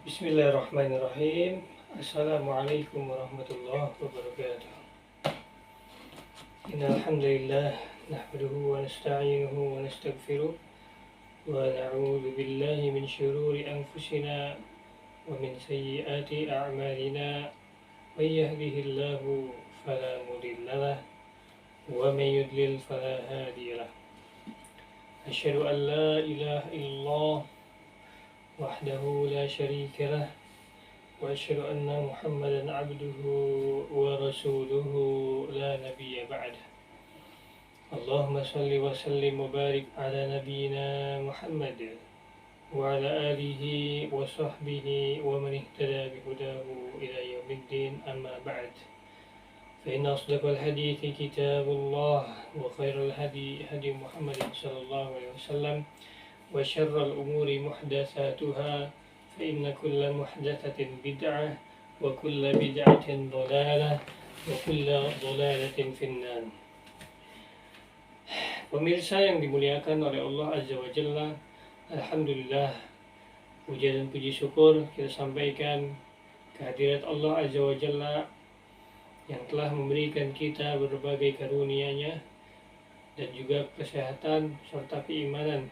Bismillahirrahmanirrahim. Assalamualaikum warahmatullahi wabarakatuh. Innal hamdalillah nahmaduhu wa nasta'inuhu wa nastaghfiruh wa na'udzu billahi min shururi anfusina wa min sayyiati a'malina. May yahdihillahu fala mudilla lahu wa may yudlil fala hadiya lahu. Asyhadu an la ilaha illallah wahdahu la syarika lah wa asyhadu anna Muhammadan abduhu wa rasuluhu la nabiyya ba'dah. Allahumma salli wa sallim wa barik ala nabiyyina Muhammad wa ala alihi wa sahbihi wa man ihtada bihudahu ila yaumiddin, amma ba'd. Fa inna asdaqal hadithi kitabullah wa khairal hadi hadi Muhammadin sallallahu alaihi wasallam wa syarrul umuri muhdatsatuha fa inna kulla muhdatsatin bid'ah wa kulla bid'atin dhalalah wa kulla dhalalatin finnar. Pemirsa yang dimuliakan oleh Allah Azza wa Jalla, alhamdulillah, puja dan puji syukur kita sampaikan kehadirat Allah Azza wa Jalla yang telah memberikan kita berbagai karunia-Nya dan juga kesehatan serta keimanan.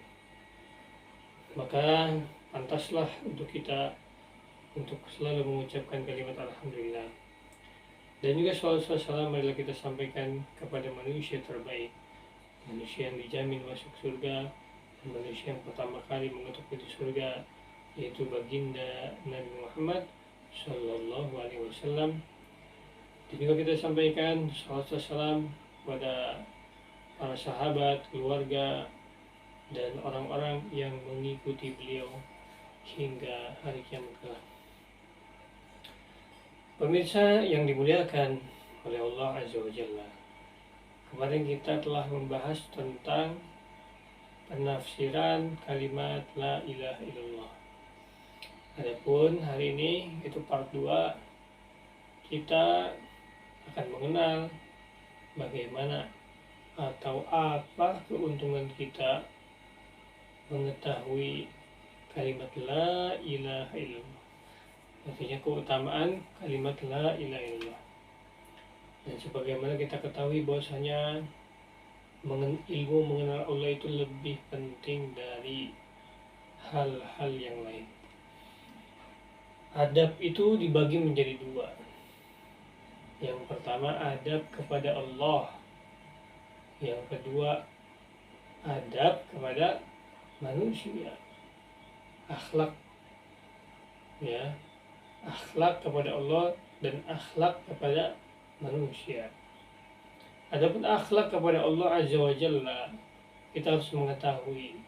Maka pantaslah untuk kita untuk selalu mengucapkan kalimat alhamdulillah. Dan juga salawat salam adalah kita sampaikan kepada manusia terbaik, manusia yang dijamin masuk surga, dan manusia yang pertama kali mengetuk pintu surga, yaitu baginda Nabi Muhammad sallallahu alaihi wasallam. Dan juga kita sampaikan salawat salam kepada para sahabat, keluarga, dan orang-orang yang mengikuti beliau hingga hari kiamat kelak. Pemirsa yang dimuliakan oleh Allah Azza wa Jalla, kemarin kita telah membahas tentang penafsiran kalimat La ilaha illallah. Adapun hari ini itu part 2, kita akan mengenal bagaimana atau apa keuntungan kita mengetahui kalimat La ilaha illallah. Artinya keutamaan kalimat La ilaha illallah. Dan sebagaimana kita ketahui bahwasanya ilmu mengenal Allah itu lebih penting dari hal-hal yang lain. Adab itu dibagi menjadi 2. Yang pertama adab kepada Allah, yang kedua adab kepada manusia, akhlak, ya, akhlak kepada Allah dan akhlak kepada manusia. Adapun akhlak kepada Allah Azza wa Jalla, kita harus mengetahui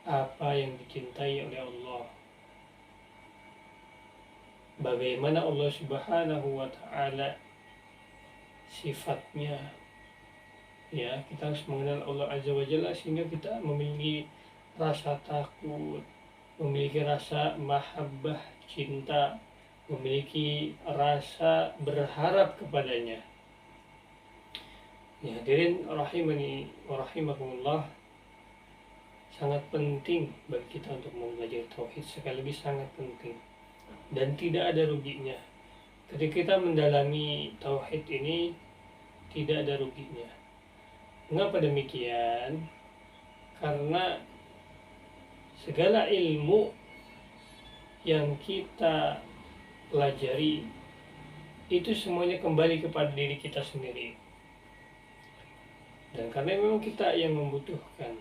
apa yang dicintai oleh Allah, bagaimana Allah Subhanahu wa Ta'ala sifatnya. Ya, kita harus mengenal Allah Azza wa Jalla sehingga kita memiliki rasa takut, memiliki rasa mahabbah, cinta, memiliki rasa berharap kepadanya. Ya, hadirin rahimani wa rahimakumullah, sangat penting bagi kita untuk belajar tauhid, sekali lagi sangat penting dan tidak ada ruginya. Ketika kita mendalami tauhid ini tidak ada ruginya. Mengapa demikian? Karena segala ilmu yang kita pelajari itu semuanya kembali kepada diri kita sendiri. Dan karena memang kita yang membutuhkan.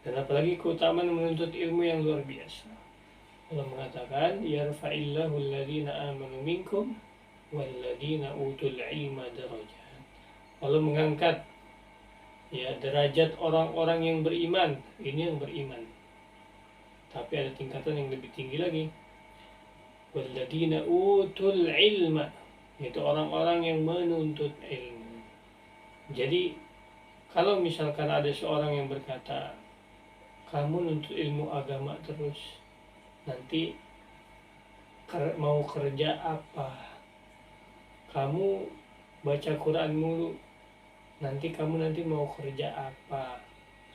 Dan apalagi keutamaan menuntut ilmu yang luar biasa. Allah mengatakan, yarfa'illahu alladhina amanu minkum walladhina utul ilma darajat. Allah mengangkat derajat orang-orang yang beriman, ini yang beriman. Tapi ada tingkatan yang lebih tinggi lagi. Walladzina utul ilma, yaitu orang-orang yang menuntut ilmu. Jadi kalau misalkan ada seorang yang berkata, kamu nuntut ilmu agama terus, nanti mau kerja apa? Kamu baca Quran mulu, nanti kamu mau kerja apa?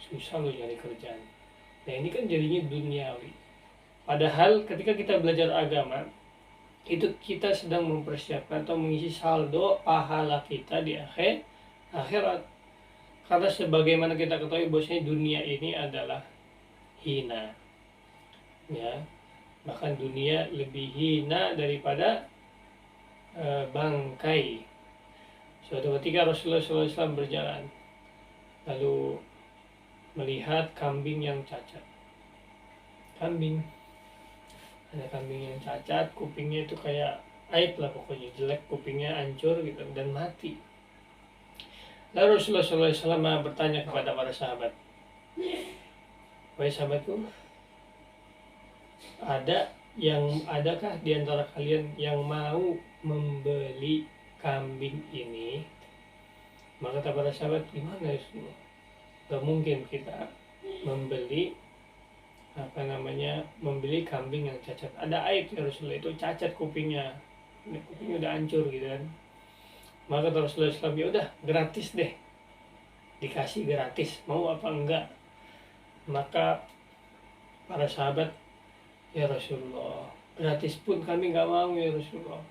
Susah loh nyari kerjaan. Nah ini kan jadinya duniawi. Padahal ketika kita belajar agama, itu kita sedang mempersiapkan atau mengisi saldo pahala kita di akhirat. Karena sebagaimana kita ketahui bahwasanya dunia ini adalah hina, ya, bahkan dunia lebih hina daripada bangkai. Suatu ketika Rasulullah SAW berjalan, lalu melihat kambing yang cacat. Ada kambing yang cacat, kupingnya itu kayak aib lah, pokoknya jelek, kupingnya hancur gitu dan mati. Lalu Rasulullah SAW bertanya kepada para sahabat, wahai sahabatku, adakah di antara kalian yang mau membeli kambing ini? Maka kata para sahabat, gimana itu? Gak mungkin kita membeli kambing yang cacat, ada aib ya Rasulullah, itu cacat kupingnya udah hancur gitu kan. Maka kata Rasulullah SAW, ya udah gratis deh, dikasih gratis, mau apa enggak? Maka para sahabat, ya Rasulullah, gratis pun kami nggak mau ya Rasulullah.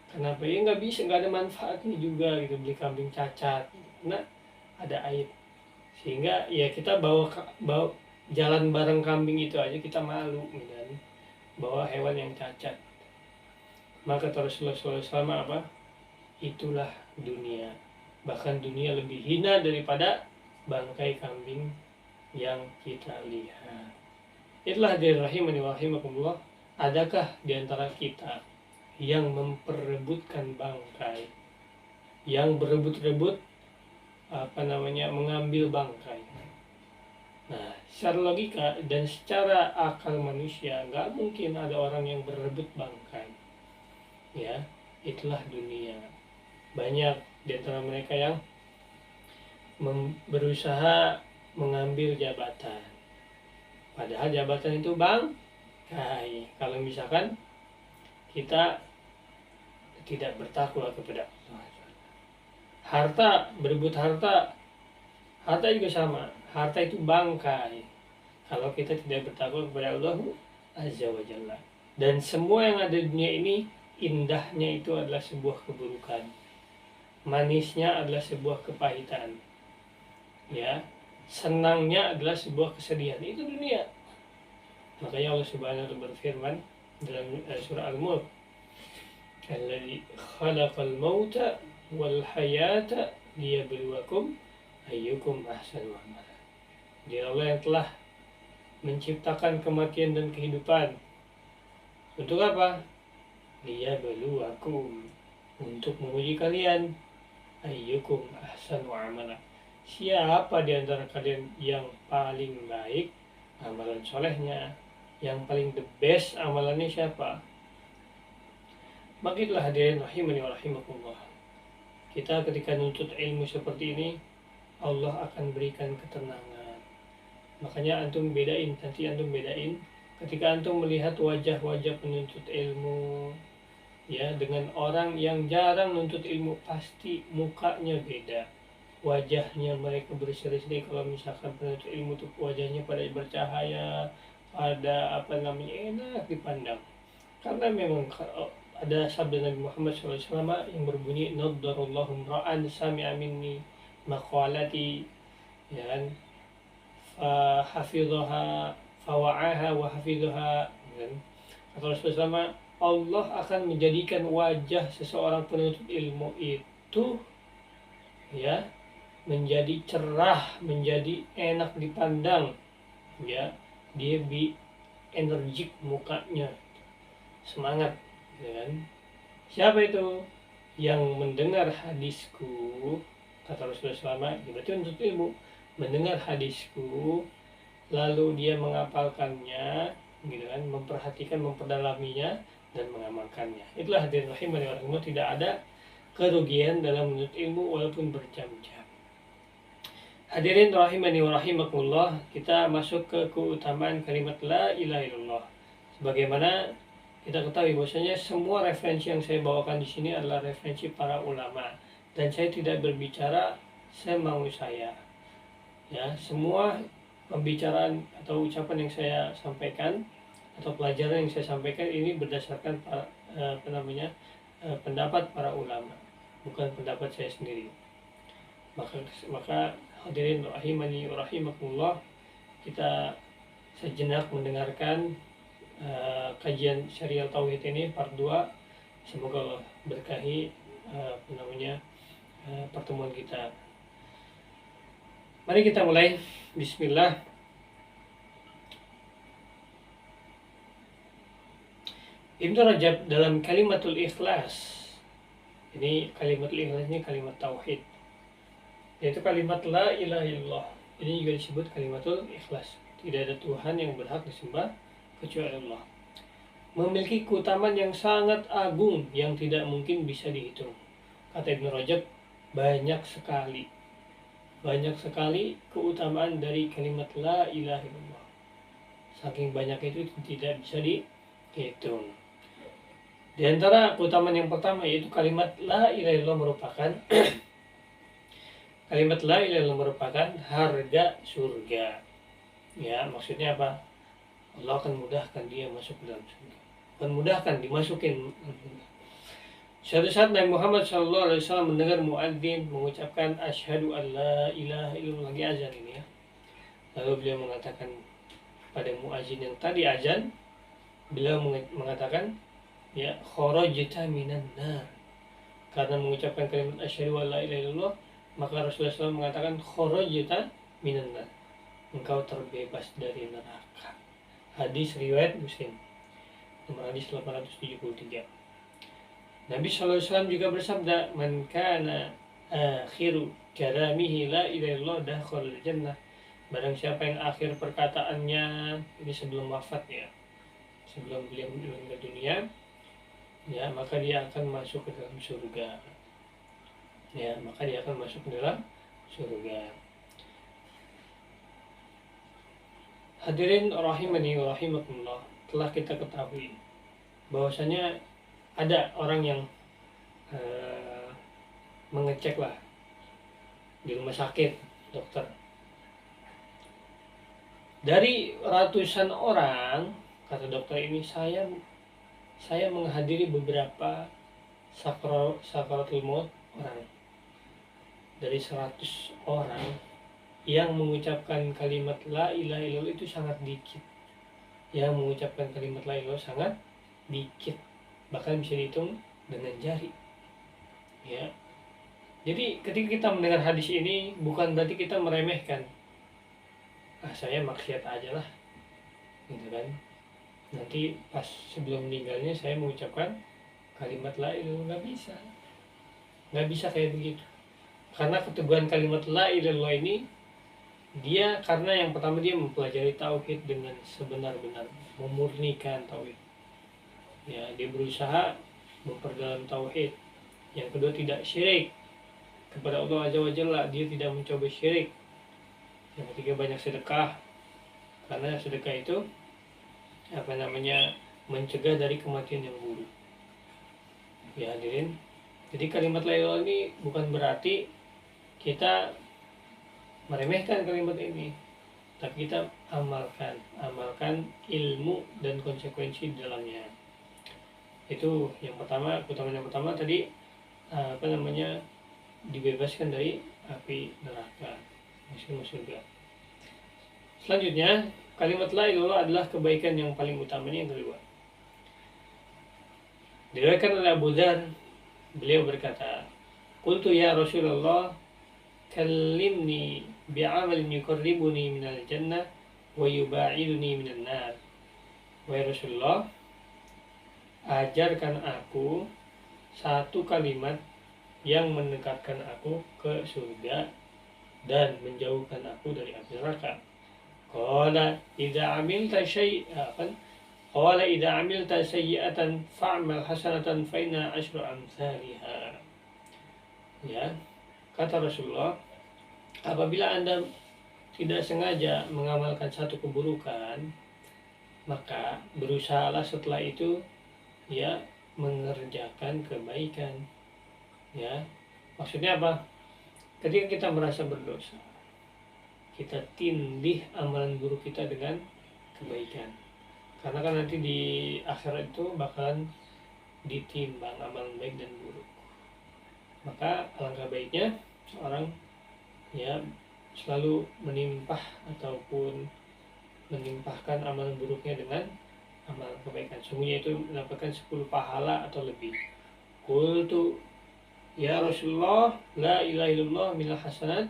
Kenapa? Ya nggak bisa, nggak ada manfaatnya juga gitu beli kambing cacat, karena ada aib. Sehingga ya kita bawa jalan bareng kambing itu aja kita malu gitu kan, bawa hewan yang cacat. Maka Rasulullah SAW apa? Itulah dunia. Bahkan dunia lebih hina daripada bangkai kambing yang kita lihat. Itulah hadirin rahimani wa rahimakumullah. Adakah di antara kita yang memperebutkan bangkai, yang berebut-rebut mengambil bangkai? Nah, secara logika dan secara akal manusia nggak mungkin ada orang yang berebut bangkai. Ya, itulah dunia. Banyak di antara mereka yang berusaha mengambil jabatan, padahal jabatan itu bangkai. Kalau misalkan kita tidak bertakwa kepada Allah, berebut harta juga sama. Harta itu bangkai kalau kita tidak bertakwa kepada Allah Azza wa Jalla. Dan semua yang ada di dunia ini, indahnya itu adalah sebuah keburukan, manisnya adalah sebuah kepahitan, ya, senangnya adalah sebuah kesedihan. Itu dunia. Makanya Allah Subhanahu wa ta'ala berfirman dalam surah Al-Mulk, alladzi khalaqal mauta wal hayata liyabluwakum ayyukum ahsanu amala. Dia Allah yang telah menciptakan kematian dan kehidupan. Untuk apa? Liyabluwakum, untuk menguji kalian. Ayyukum ahsanu amala, siapa di antara kalian yang paling baik amalan solehnya, yang paling the best amalannya siapa? Maka itulah hadirin rahimani wa rahimakumullah. Kita ketika nuntut ilmu seperti ini, Allah akan berikan ketenangan. Makanya antum bedain ketika antum melihat wajah-wajah penuntut ilmu, ya, dengan orang yang jarang nuntut ilmu, pasti mukanya beda. Wajahnya mereka berseri-seri. Kalau misalkan penuntut ilmu tuh wajahnya pada bercahaya, pada enak dipandang. Karena memang ada sabda Nabi Muhammad SAW yang berbunyi, naddarallahu ra'an sami'a minni maqalati, ya kan, hafidhaha fawa'aha wa hafidhaha, kan. Kata Rasulullah, Allah akan menjadikan wajah seseorang penuntut ilmu itu, ya, menjadi cerah, menjadi enak dipandang, ya, dia energik mukanya, semangat, ya kan. Siapa itu? Yang mendengar hadisku, kata Rasulullah SAW, berarti untuk ilmu, mendengar hadisku lalu dia menghafalkannya, gitu kan, memperhatikan, memperdalaminya dan mengamalkannya. Itulah hadirin rahimani wa rahimakumullah, tidak ada kerugian dalam menuntut ilmu walaupun berjam-jam. Hadirin rahimani wa rahimakumullah, kita masuk ke keutamaan kalimat la ilaha illallah. Sebagaimana kita ketahui bahwasanya semua referensi yang saya bawakan di sini adalah referensi para ulama, dan saya tidak berbicara semau saya. Ya, semua pembicaraan atau ucapan yang saya sampaikan atau pelajaran yang saya sampaikan ini berdasarkan pendapat para ulama, bukan pendapat saya sendiri. Maka hadirin rahimani wa rahimakumullah, kita sejenak mendengarkan kajian Syariah Tauhid ini part 2. Semoga Allah berkahi pertemuan kita. Mari kita mulai. Bismillah. Ibnu Rajab dalam Kalimatul Ikhlas, ini Kalimatul Ikhlas ini kalimat tauhid, yaitu kalimat la ilaha illallah. Ini juga disebut Kalimatul Ikhlas. Tidak ada Tuhan yang berhak disembah kecuali Allah. Memiliki keutamaan yang sangat agung yang tidak mungkin bisa dihitung. Kata Ibnu Rajab, banyak sekali keutamaan dari kalimat la ilaha illallah. Saking banyak itu tidak bisa dihitung. Di antara keutamaan yang pertama yaitu kalimat la ilaha illallah merupakan kalimat la ilaha illallah merupakan harga surga. Ya, maksudnya apa? Allah akan mudahkan dia masuk ke dalam surga. Akan mudahkan dimasukin. Suatu saat Nabi Muhammad SAW mendengar muadzin mengucapkan asyhadu an la ilaha illallah, lagi azan ini ya. Lalu beliau mengatakan pada muadzin yang tadi azan, beliau mengatakan, ya, kharajta minan nar. Karena mengucapkan kalimat asyhadu an la ilaha illallah, maka Rasulullah SAW mengatakan kharajta minan nar, engkau terbebas dari neraka. Hadis riwayat Muslim, nomor hadis 873. Nabi SAW juga bersabda, man kana akhiru kalamihi la ilaha illallah dakhala jannah. Barang siapa yang akhir perkataannya ini sebelum wafat ya, sebelum beliau meninggal dunia, ya, maka dia akan masuk ke dalam surga. Ya, maka dia akan masuk ke dalam surga. Hadirin rahimani wa rahimakumullah, telah kita ketahui bahwasanya ada orang yang mengecek lah di rumah sakit, dokter. Dari ratusan orang, kata dokter ini, saya menghadiri beberapa sakaratul maut orang. Dari 100 orang yang mengucapkan kalimat la ilaha illallah itu sangat dikit. Yang mengucapkan kalimat la ilaha illallah sangat dikit, bahkan bisa dihitung dengan jari. Ya. Jadi ketika kita mendengar hadis ini, bukan berarti kita meremehkan. Saya maksiat aja lah, gitu kan. Nanti pas sebelum meninggalnya saya mengucapkan kalimat la ilaha illallah, nggak bisa kayak begitu. Karena keteguhan kalimat la ilaha illallah ini, dia karena yang pertama dia mempelajari tauhid dengan sebenar-benar, memurnikan tauhid. Ya, dia berusaha memperdalam tauhid. Yang kedua, tidak syirik kepada Allah Azza wa Jalla, dia tidak mencoba syirik. Yang ketiga, banyak sedekah, karena sedekah itu mencegah dari kematian yang buruk. Ya hadirin, jadi kalimat la ilaha ini bukan berarti kita meremehkan kalimat ini, tapi kita amalkan ilmu dan konsekuensi di dalamnya. Itu yang pertama, keutamaan yang pertama tadi dibebaskan dari api neraka, masuk surga. Selanjutnya, kalimat la ilaha illallah adalah kebaikan yang paling utama. Yang kedua, diriwayatkan oleh Abu Dzar, beliau berkata, qultu ya Rasulullah, kallimni bi'amalin yuqarribuni minal jannah wa yuba'iduni minan nar. Wahai Rasulullah, ajarkan aku satu kalimat yang mendekatkan aku ke surga dan menjauhkan aku dari api neraka. Qala idza amilta sayyi'atan fa'mal hasanatan fa inna asyra amsalha. Ya, kata Rasulullah, apabila Anda tidak sengaja mengamalkan satu keburukan, maka berusahalah setelah itu ya mengerjakan kebaikan. Ya, maksudnya apa? Ketika kita merasa berdosa, kita tindih amalan buruk kita dengan kebaikan. Karena kan nanti di akhirat itu bakalan ditimbang amalan baik dan buruk. Maka alangkah baiknya seorang ya selalu ataupun menimpahkan amalan buruknya dengan amalan kebaikan. Sungguhnya itu mendapatkan 10 pahala atau lebih. Qultu ya Rasulullah, la ilaha illallah minal hasanat.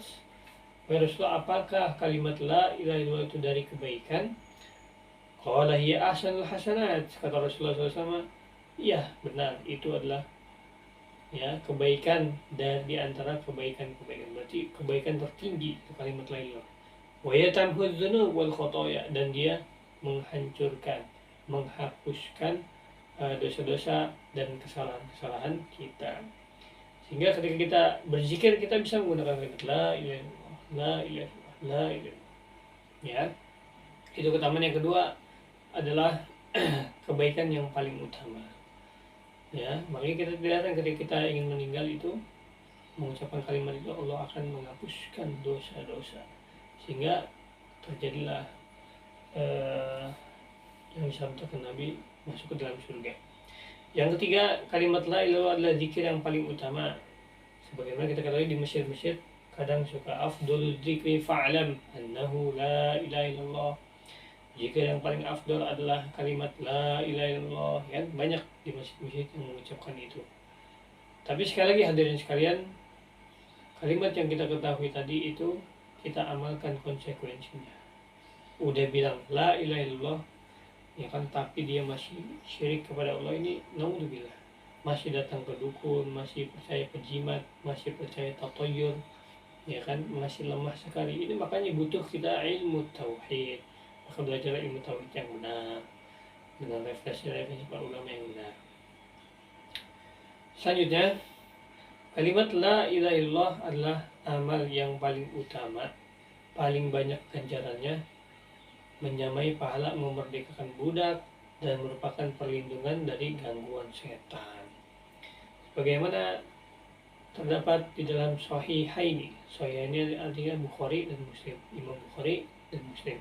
Ya Rasulullah, apakah kalimat la ilaha illallah itu dari kebaikan? Qala hiya ahsanul hasanat. Kata Rasulullah SAW, iya benar, itu adalah ya kebaikan dari di antara kebaikan-kebaikan. Berarti kebaikan tertinggi itu kalimat la ilaha. Wa yatamhu dzunub wal khotoya, dan dia menghancurkan, menghapuskan dosa-dosa dan kesalahan-kesalahan kita. Sehingga ketika kita berzikir kita bisa menggunakan kalimat la ilaha illallah, la ilaha illallah, la ilaha. Ya. Itu keutamaan yang kedua adalah kebaikan yang paling utama. Ya, makanya kita tidak ketika kita ingin meninggal itu mengucapkan kalimat itu, Allah akan menghapuskan dosa-dosa sehingga terjadilah yang disabdakan Nabi masuk ke dalam surga. Yang ketiga, kalimat la ilaha illallah adalah zikir yang paling utama. Sebagaimana kita ketahui di Mesir kadang suka afdhalul dzikri fa'lam annahu la ilaha illallah. Zikir yang paling afdal adalah kalimat la ilaha illallah. Ya, banyak di masjid-masjid yang mengucapkan itu. Tapi sekali lagi hadirin sekalian, kalimat yang kita ketahui tadi itu kita amalkan konsekuensinya. Udah bilang la ilaha illallah, ya kan, tapi dia masih syirik kepada Allah, ini naudzubillah, masih datang ke dukun, masih percaya pejimat, masih percaya tatoyur, ya kan, masih lemah sekali. Ini makanya butuh kita ilmu tauhid, maka belajar ilmu tauhid yang benar dengan refleksi para ulama yang benar. Selanjutnya, kalimat la ilaha illallah adalah amal yang paling utama, paling banyak ganjarannya, menyamai pahala memerdekakan budak, dan merupakan perlindungan dari gangguan setan. Bagaimana terdapat di dalam Sahihaini. Sahihaini artinya Bukhari dan Muslim, Imam Bukhari dan Muslim.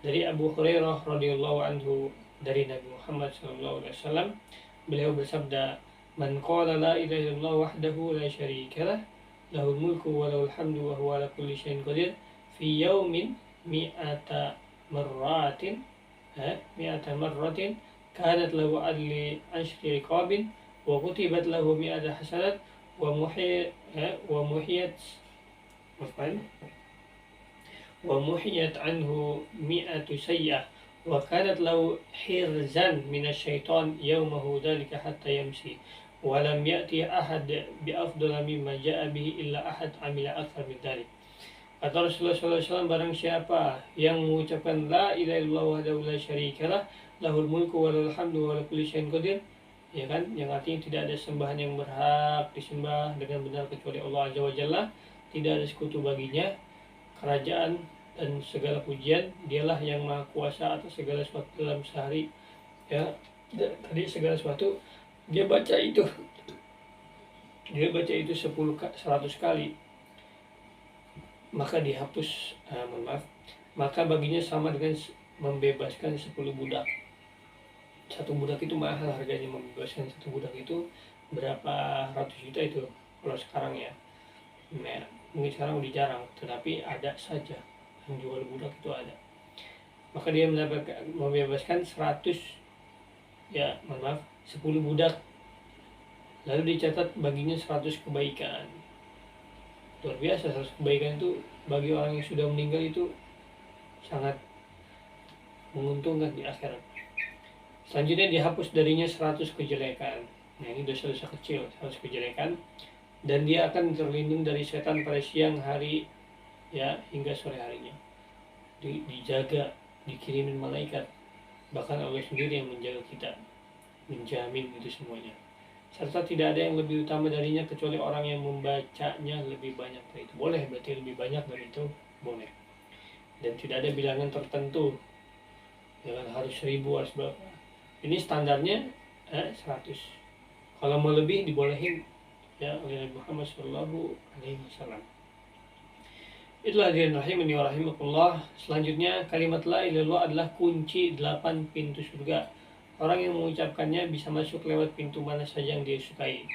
Dari Abu Hurairah radhiyallahu anhu, dari Nabi Muhammad SAW, beliau bersabda, "Man qala la ilaha illallah wahdahu la syarika lah, lahul mulku wa lahul hamdu wa huwa ala kulli syai'in qadir, fi yaumin mi'ata marratin kanat lahu adli ashri riqabin wa kutibat lahu mi'ata hasanat wa muhiyat anhu mi'atu sayyah wa kanat lahu hirzan minasyaitan yawmahu dhalika hatta yamsi wa lam ya'ti ahad bi afdala mimma ja'a bihi illa ahad amila akthar min dhalik." Kata Rasulullah SAW, barang siapa yang mengucapkan la ilaha illallah wahdahu la syarikalah, lahul mulku wa lahul hamdu wa ala kulli syai'in qadir, ya kan, yang artinya tidak ada sembahan yang berhak disembah dengan benar kecuali Allah Azza wa Jalla, tidak ada sekutu baginya, kerajaan dan segala pujian dialah yang maha kuasa atas segala sesuatu dalam sehari. Ya, tadi segala sesuatu dia baca itu 100 kali, maka dihapus, maka baginya sama dengan membebaskan 10 budak. Satu budak itu mahal harganya, membebaskan satu budak itu berapa ratus juta itu kalau sekarang ya. Nah, mungkin sekarang udah jarang, tetapi ada saja yang jual budak itu ada. Maka dia membebaskan 10 budak, lalu dicatat baginya 100 kebaikan. Luar biasa, 100 kebaikan itu bagi orang yang sudah meninggal itu sangat menguntungkan di akhirat. Selanjutnya dihapus darinya 100 kejelekan. Nah, ini dosa-dosa kecil, 100 kejelekan, dan dia akan terlindung dari setan pada siang hari ya hingga sore harinya. Dijaga, dikirimin malaikat, bahkan Allah sendiri yang menjaga kita, menjamin itu semuanya. Serta tidak ada yang lebih utama darinya kecuali orang yang membacanya lebih banyak dari itu. Boleh, berarti lebih banyak dari itu boleh. Dan tidak ada bilangan tertentu, jangan harus 1000, harus berapa. Ini standarnya 100. Kalau mau lebih dibolehin ya oleh Nabi Muhammad SAW. Itulah hadirin rahimani wa rahimakumullah. Selanjutnya kalimat la ilaha illallah adalah kunci 8 pintu surga. Orang yang mengucapkannya bisa masuk lewat pintu mana saja yang dia sukai.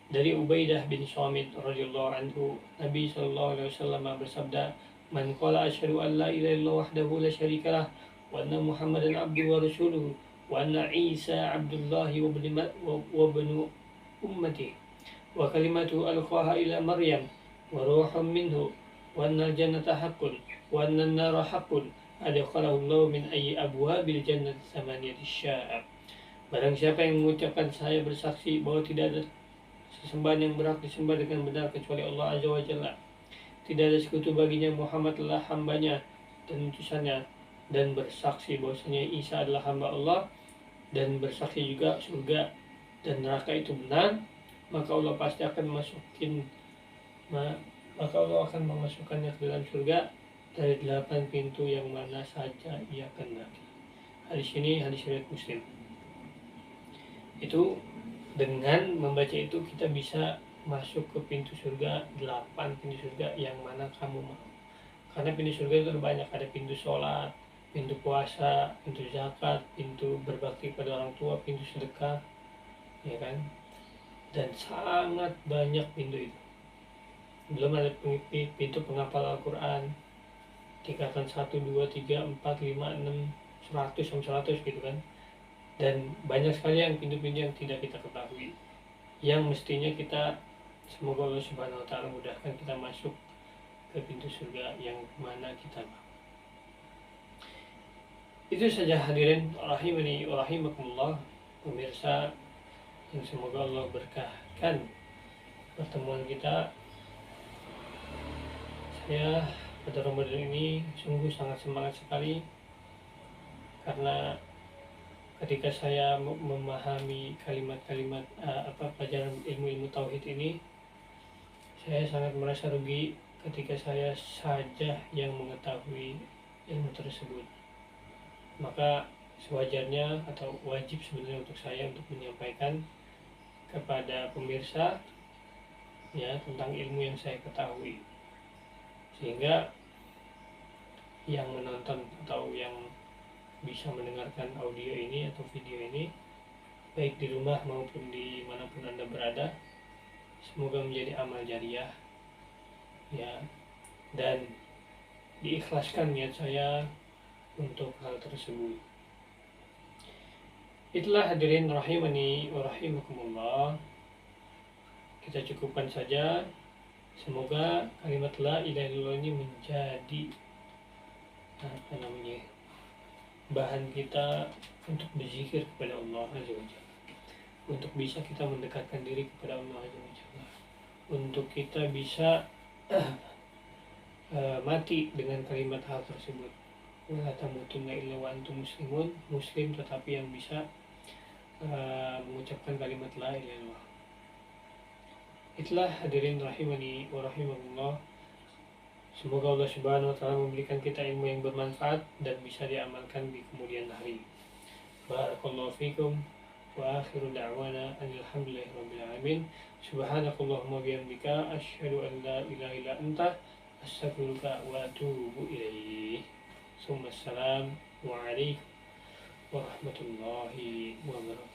Dari Ubaidah bin Samit radhiyallahu anhu, Nabi sallallahu alaihi wasallam bersabda, "Man qala asyhadu an la ilaha illallah wahdahu la syarikalah wa anna Muhammadan abduhu wa rasuluhu wa anna Isa abdullahi wa ibnu ummati wa kalimatu alqaha ila Maryam wa ruhun minhu wa anna al-jannata haqqun wa anna an-nara haqqun adkhalahu Allah min ayyi abwabil jannati thamaniyati sya'ab." Barang siapa yang mengucapkan saya bersaksi bahwa tidak ada sesembahan yang berhak disembah dengan benar kecuali Allah Azza wa Jalla, tidak ada sekutu baginya, Muhammad adalah hambanya dan utusannya, dan bersaksi bahwasanya Isa adalah hamba Allah, dan bersaksi juga surga dan neraka itu benar, maka Allah pasti akan memasukkannya ke dalam surga dari 8 pintu yang mana saja ia kehendaki. Hadis ini hadis riwayat Muslim. Itu dengan membaca itu kita bisa masuk ke pintu surga, 8 pintu surga yang mana kamu mau. Karena pintu surga itu banyak, ada pintu sholat, pintu puasa, pintu zakat, pintu berbakti pada orang tua, pintu sedekah, ya kan? Dan sangat banyak pintu itu. Belum ada pintu penghafal Al-Quran, tingkatan 1, 2, 3, 4, 5, 6, 100 sampai 100 gitu kan. Dan banyak sekali yang pintu-pintu yang tidak kita ketahui, yang mestinya kita, semoga Allah Subhanahu wa Ta'ala mudahkan kita masuk ke pintu surga yang mana kita mau. Itu saja hadirin rahimani wa rahimakumullah, pemirsa yang semoga Allah berkahkan pertemuan kita. Saya pada Ramadan ini sungguh sangat semangat sekali, karena ketika saya memahami kalimat-kalimat pelajaran ilmu-ilmu tauhid ini, saya sangat merasa rugi ketika saya saja yang mengetahui ilmu tersebut. Maka sewajarnya atau wajib sebenarnya untuk saya untuk menyampaikan kepada pemirsa ya tentang ilmu yang saya ketahui, sehingga yang menonton atau yang bisa mendengarkan audio ini atau video ini, baik di rumah maupun di manapun Anda berada, semoga menjadi amal jariah ya, dan diikhlaskan niat saya untuk hal tersebut. Itulah hadirin rahimani wa rahimakumullah, kita cukupkan saja. Semoga kalimat la ilaha illallah ini menjadi bahan kita untuk berzikir kepada Allah Azza wa Jalla, untuk bisa kita mendekatkan diri kepada Allah Azza wa Jalla, untuk kita bisa mati dengan kalimat hal tersebut. Wala tamutunna illa wa antum muslimun, muslim tetapi yang bisa mengucapkan kalimat la ilaha illallah. Itulah hadirin rahimani wa rahimakumullah. Semoga Allah Subhanahu wa Ta'ala memberikan kita ilmu yang bermanfaat dan bisa diamalkan di kemudian hari. Barakallahu fikum wa akhiru da'wana alhamdulillahi rabbil alamin. Subhanakallahumma bihamdika asyhadu an la ilaha illa anta astaghfiruka wa atubu ilaik. Assalamu alaikum warahmatullahi wabarakatuh.